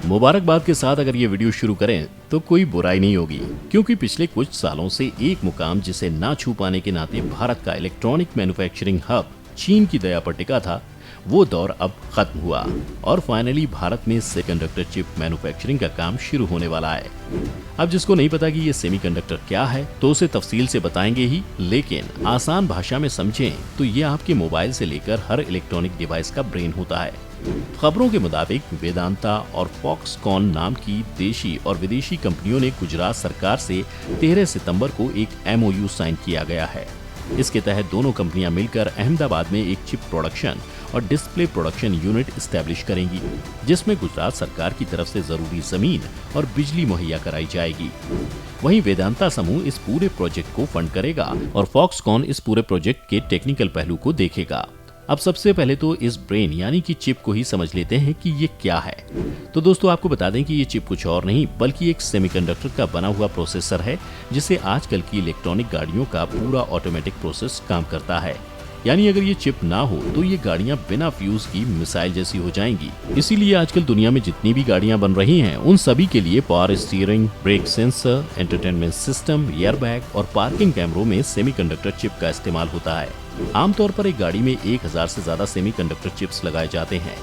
मुबारकबाद के साथ अगर ये वीडियो शुरू करें तो कोई बुराई नहीं होगी, क्योंकि पिछले कुछ सालों से एक मुकाम जिसे ना छू पाने के नाते भारत का इलेक्ट्रॉनिक मैन्युफैक्चरिंग हब चीन की दया पर टिका था, वो दौर अब खत्म हुआ और फाइनली भारत में सेमीकंडक्टर चिप मैन्युफैक्चरिंग का काम शुरू होने वाला है। अब जिसको नहीं पता कि ये सेमीकंडक्टर क्या है तो उसे तफसील से बताएंगे ही, लेकिन आसान भाषा में समझें तो ये आपके मोबाइल से लेकर हर इलेक्ट्रॉनिक डिवाइस का ब्रेन होता है। खबरों के मुताबिक वेदांता और फॉक्सकॉन नाम की देशी और विदेशी कंपनियों ने गुजरात सरकार से 13 सितंबर को एक MOU साइन किया गया है। इसके तहत दोनों कंपनियां मिलकर अहमदाबाद में एक चिप प्रोडक्शन और डिस्प्ले प्रोडक्शन यूनिट एस्टेब्लिश करेंगी, जिसमें गुजरात सरकार की तरफ से जरूरी जमीन और बिजली मुहैया कराई जाएगी। वहीं वेदांता समूह इस पूरे प्रोजेक्ट को फंड करेगा और फॉक्सकॉन इस पूरे प्रोजेक्ट के टेक्निकल पहलू को देखेगा। अब सबसे पहले तो इस ब्रेन यानी कि चिप को ही समझ लेते हैं कि ये क्या है। तो दोस्तों आपको बता दें कि ये चिप कुछ और नहीं बल्कि एक सेमीकंडक्टर का बना हुआ प्रोसेसर है, जिसे आजकल की इलेक्ट्रॉनिक गाड़ियों का पूरा ऑटोमेटिक प्रोसेस काम करता है। यानी अगर ये चिप ना हो तो ये गाड़ियां बिना फ्यूज की मिसाइल जैसी हो जाएंगी। इसीलिए आजकल दुनिया में जितनी भी गाड़ियां बन रही हैं उन सभी के लिए power steering, brake sensor, entertainment system, airbag और पार्किंग कैमरों में सेमीकंडक्टर चिप का इस्तेमाल होता है। आमतौर पर एक गाड़ी में 1000 से ज्यादा सेमीकंडक्टर चिप्स लगाए जाते हैं।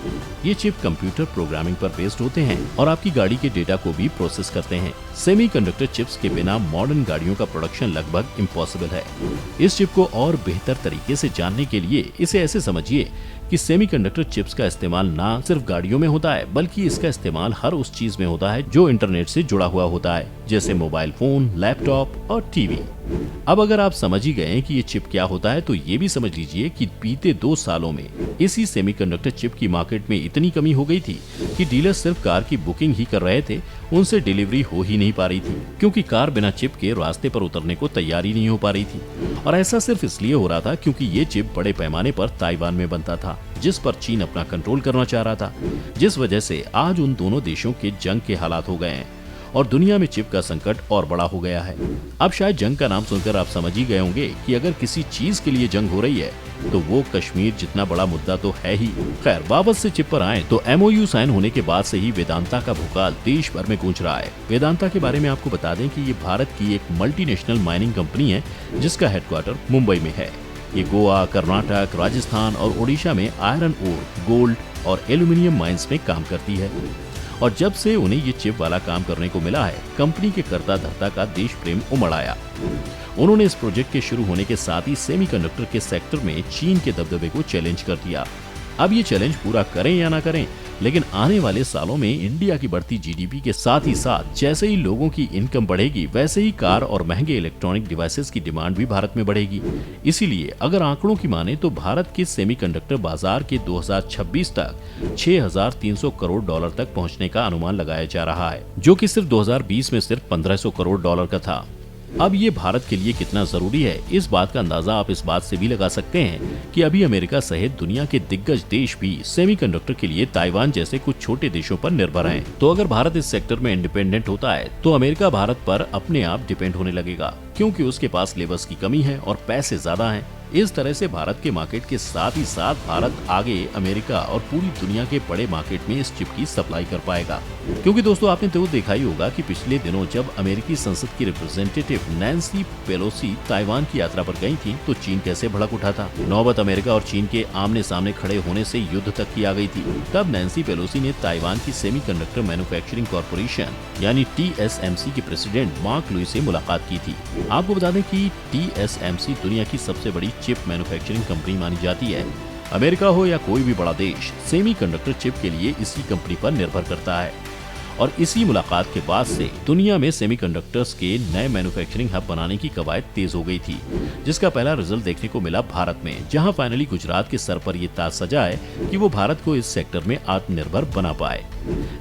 ये चिप कंप्यूटर प्रोग्रामिंग पर बेस्ड होते हैं और आपकी गाड़ी के डेटा को भी प्रोसेस करते हैं। सेमीकंडक्टर चिप्स के बिना मॉडर्न गाड़ियों का प्रोडक्शन लगभग इम्पॉसिबल है। इस चिप को और बेहतर तरीके से जानने के लिए इसे ऐसे समझिए कि सेमीकंडक्टर चिप्स का इस्तेमाल ना सिर्फ गाड़ियों में होता है बल्कि इसका इस्तेमाल हर उस चीज में होता है जो इंटरनेट से जुड़ा हुआ होता है, जैसे मोबाइल फोन, लैपटॉप और टीवी। अब अगर आप समझ ही गए कि ये चिप क्या होता है तो ये भी समझ लीजिए कि बीते 2 सालों में इसी सेमीकंडक्टर चिप की मार्केट में इतनी कमी हो गई थी कि डीलर सिर्फ कार की बुकिंग ही कर रहे थे, उनसे डिलीवरी हो ही नहीं पा रही थी, क्योंकि कार बिना चिप के रास्ते पर उतरने को तैयार ही नहीं हो पा रही थी। और ऐसा सिर्फ इसलिए हो रहा था क्योंकि ये चिप बड़े पैमाने पर ताइवान में बनता था, जिस पर चीन अपना कंट्रोल करना चाह रहा था, जिस वजह से आज उन दोनों देशों के जंग के हालात हो गए हैं और दुनिया में चिप का संकट और बड़ा हो गया है। अब शायद जंग का नाम सुनकर आप समझ ही गए होंगे कि अगर किसी चीज के लिए जंग हो रही है तो वो कश्मीर जितना बड़ा मुद्दा तो है ही। खैर, वापस से चिप पर आए तो MOU साइन होने के बाद से ही वेदांता का भूकाल देश भर में गूंज रहा है। वेदांता के बारे में आपको बता दें कि ये भारत की एक मल्टीनेशनल माइनिंग कंपनी है जिसका हेडक्वार्टर मुंबई में है। ये गोवा, कर्नाटक, राजस्थान और ओडिशा में आयरन ओर, गोल्ड और एल्यूमिनियम माइंस में काम करती है। और जब से उन्हें ये चिप वाला काम करने को मिला है, कंपनी के कर्ता धर्ता का देश प्रेम उमड़ आया। उन्होंने इस प्रोजेक्ट के शुरू होने के साथ ही सेमीकंडक्टर के सेक्टर में चीन के दबदबे को चैलेंज कर दिया। अब ये चैलेंज पूरा करें या ना करें, लेकिन आने वाले सालों में इंडिया की बढ़ती GDP के साथ ही साथ जैसे ही लोगों की इनकम बढ़ेगी वैसे ही कार और महंगे इलेक्ट्रॉनिक डिवाइसेस की डिमांड भी भारत में बढ़ेगी। इसीलिए अगर आंकड़ों की माने तो भारत के सेमीकंडक्टर बाजार के 2026 तक 6300 करोड़ डॉलर तक पहुंचने का अनुमान लगाया जा रहा है, जो कि सिर्फ 2020 में सिर्फ 1500 करोड़ डॉलर का था। अब ये भारत के लिए कितना जरूरी है, इस बात का अंदाजा आप इस बात से भी लगा सकते हैं कि अभी अमेरिका सहित दुनिया के दिग्गज देश भी सेमीकंडक्टर के लिए ताइवान जैसे कुछ छोटे देशों पर निर्भर हैं। तो अगर भारत इस सेक्टर में इंडिपेंडेंट होता है तो अमेरिका भारत पर अपने आप डिपेंड होने लगेगा, क्योंकि उसके पास लेबर्स की कमी है और पैसे ज्यादा हैं। इस तरह से भारत के मार्केट के साथ ही साथ भारत आगे अमेरिका और पूरी दुनिया के बड़े मार्केट में इस चिप की सप्लाई कर पाएगा। क्योंकि दोस्तों आपने तो देखा ही होगा कि पिछले दिनों जब अमेरिकी संसद की रिप्रेजेंटेटिव नैन्सी पेलोसी ताइवान की यात्रा पर गई थी तो चीन कैसे भड़क उठा था। नौबत अमेरिका और चीन के आमने सामने खड़े होने से युद्ध तक की आ गई थी। तब नैन्सी पेलोसी ने ताइवान की सेमीकंडक्टर मैन्युफैक्चरिंग कॉर्पोरेशन यानी TSMC के प्रेसिडेंट मार्क लुई से मुलाकात की थी। आपको बता दें कि TSMC दुनिया की सबसे बड़ी चिप मैन्युफैक्चरिंग कंपनी मानी जाती है। अमेरिका हो या कोई भी बड़ा देश, सेमीकंडक्टर चिप के लिए इसी कंपनी पर निर्भर करता है। और इसी मुलाकात के बाद से दुनिया में सेमीकंडक्टर्स के नए मैन्युफैक्चरिंग हब बनाने की कवायद तेज हो गई थी, जिसका पहला रिजल्ट देखने को मिला भारत में, जहां फाइनली गुजरात के सर पर ये ताज सजा है कि वो भारत को इस सेक्टर में आत्मनिर्भर बना पाए।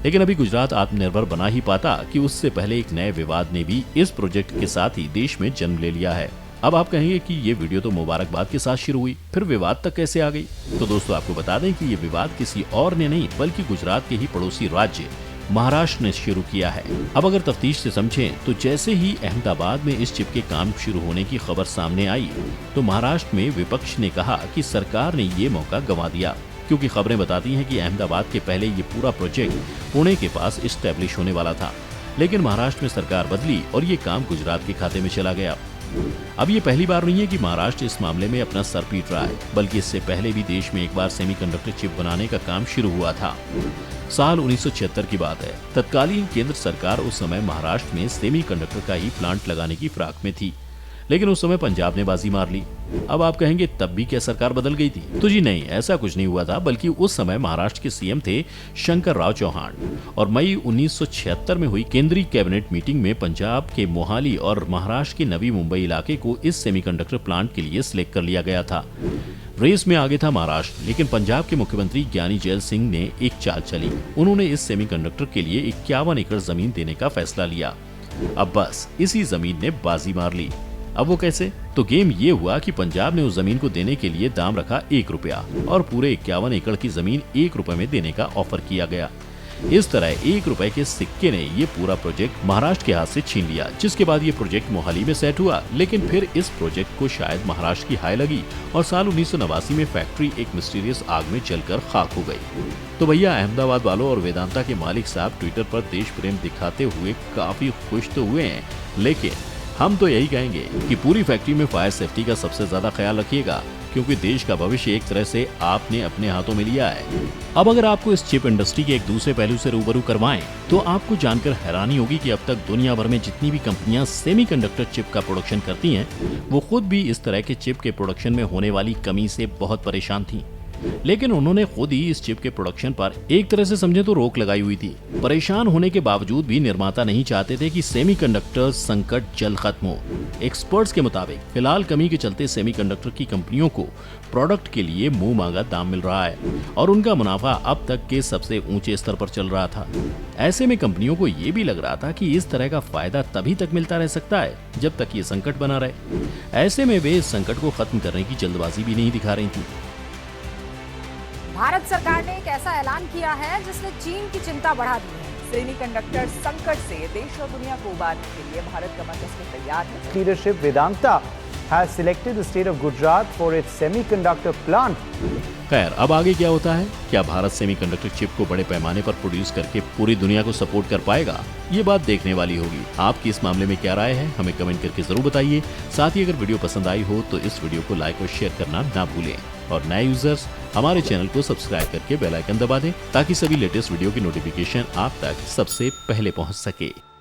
लेकिन अभी गुजरात आत्मनिर्भर बना ही पाता कि उससे पहले एक नए विवाद ने भी इस प्रोजेक्ट के साथ ही देश में जन्म ले लिया है। अब आप कहेंगे कि ये वीडियो तो मुबारकबाद के साथ शुरू हुई, फिर विवाद तक कैसे आ गई? तो दोस्तों आपको बता दें कि ये विवाद किसी और ने नहीं बल्कि गुजरात के ही पड़ोसी राज्य महाराष्ट्र ने शुरू किया है। अब अगर तफ्तीश से समझें तो जैसे ही अहमदाबाद में इस चिप के काम शुरू होने की खबर सामने आई तो महाराष्ट्र में विपक्ष ने कहा कि सरकार ने ये मौका गंवा दिया। क्योंकि खबरें बताती हैं कि अहमदाबाद के पहले ये पूरा प्रोजेक्ट पुणे के पास इस्टेब्लिश होने वाला था, लेकिन महाराष्ट्र में सरकार बदली और ये काम गुजरात के खाते में चला गया। अब ये पहली बार नहीं है कि महाराष्ट्र इस मामले में अपना सर पीट रहा है, बल्कि इससे पहले भी देश में एक बार सेमीकंडक्टर चिप बनाने का काम शुरू हुआ था। साल 1976 की बात है। तत्कालीन केंद्र सरकार उस समय महाराष्ट्र में सेमीकंडक्टर का ही प्लांट लगाने की फिराक में थी, लेकिन उस समय पंजाब ने बाजी मार ली। अब आप कहेंगे तब भी क्या सरकार बदल गई थी? तो जी नहीं, ऐसा कुछ नहीं हुआ था, बल्कि उस समय महाराष्ट्र के सीएम थे शंकर राव चौहान और मई 1976 में हुई केंद्रीय कैबिनेट मीटिंग में पंजाब के मोहाली और महाराष्ट्र के नवी मुंबई इलाके को इस सेमीकंडक्टर प्लांट के लिए सिलेक्ट कर लिया गया था। रेस में आगे था महाराष्ट्र, लेकिन पंजाब के मुख्यमंत्री ज्ञानी जैल सिंह ने एक चाल चली। उन्होंने इस सेमीकंडक्टर के लिए 51 एकड़ जमीन देने का फैसला लिया। अब बस इसी जमीन ने बाजी मार ली। अब वो कैसे? तो गेम ये हुआ कि पंजाब ने उस जमीन को देने के लिए दाम रखा 1 रुपया और पूरे 51 एकड़ की जमीन 1 रुपए में देने का ऑफर किया गया। इस तरह 1 रुपए के सिक्के ने ये पूरा प्रोजेक्ट महाराष्ट्र के हाथ से छीन लिया, जिसके बाद ये प्रोजेक्ट मोहाली में सेट हुआ। लेकिन फिर इस प्रोजेक्ट को शायद महाराष्ट्र की हाय लगी और साल 1989 में फैक्ट्री एक मिस्टीरियस आग में जलकर खाक हो गई। तो भैया अहमदाबाद वालों और वेदांता के मालिक साहब ट्विटर पर देश प्रेम दिखाते हुए काफी खुश तो हुए हैं, लेकिन हम तो यही कहेंगे कि पूरी फैक्ट्री में फायर सेफ्टी का सबसे ज्यादा ख्याल रखिएगा, क्योंकि देश का भविष्य एक तरह से आपने अपने हाथों में लिया है। अब अगर आपको इस चिप इंडस्ट्री के एक दूसरे पहलू से रूबरू करवाएं, तो आपको जानकर हैरानी होगी कि अब तक दुनिया भर में जितनी भी कंपनियां सेमीकंडक्टर चिप का प्रोडक्शन करती हैं, वो खुद भी इस तरह के चिप के प्रोडक्शन में होने वाली कमी से बहुत परेशान थी। लेकिन उन्होंने खुद ही इस चिप के प्रोडक्शन पर एक तरह से समझे तो रोक लगाई हुई थी। परेशान होने के बावजूद भी निर्माता नहीं चाहते थे कि सेमीकंडक्टर संकट जल्द खत्म हो। एक्सपर्ट्स के मुताबिक फिलहाल कमी के चलते सेमीकंडक्टर की कंपनियों को प्रोडक्ट के लिए मुंह मांगा दाम मिल रहा है और उनका मुनाफा अब तक के सबसे ऊंचे स्तर पर चल रहा था। ऐसे में कंपनियों को ये भी लग रहा था कि इस तरह का फायदा तभी तक मिलता रह सकता है जब तक ये संकट बना रहे। ऐसे में वे इस संकट को खत्म करने की जल्दबाजी भी नहीं दिखा रही थी। भारत सरकार ने एक ऐसा ऐलान किया है जिसने चीन की चिंता बढ़ा दी है। सेमीकंडक्टर संकट से देश और दुनिया को उबारने के लिए भारत कमर कसने तैयार है। Leadership Vedanta has selected the state of Gujarat for its semiconductor plant. खैर, अब आगे क्या होता है? क्या भारत सेमीकंडक्टर चिप को बड़े पैमाने पर प्रोड्यूस करके पूरी दुनिया को सपोर्ट कर पाएगा? ये बात देखने वाली होगी। आपकी इस मामले में क्या राय है, हमें कमेंट करके जरूर बताइए। साथ ही अगर वीडियो पसंद आई हो तो इस वीडियो को लाइक और शेयर करना ना भूलें और नए यूजर्स हमारे चैनल को सब्सक्राइब करके बेल आइकन दबा दें ताकि सभी लेटेस्ट वीडियो की नोटिफिकेशन आप तक सबसे पहले पहुंच सके।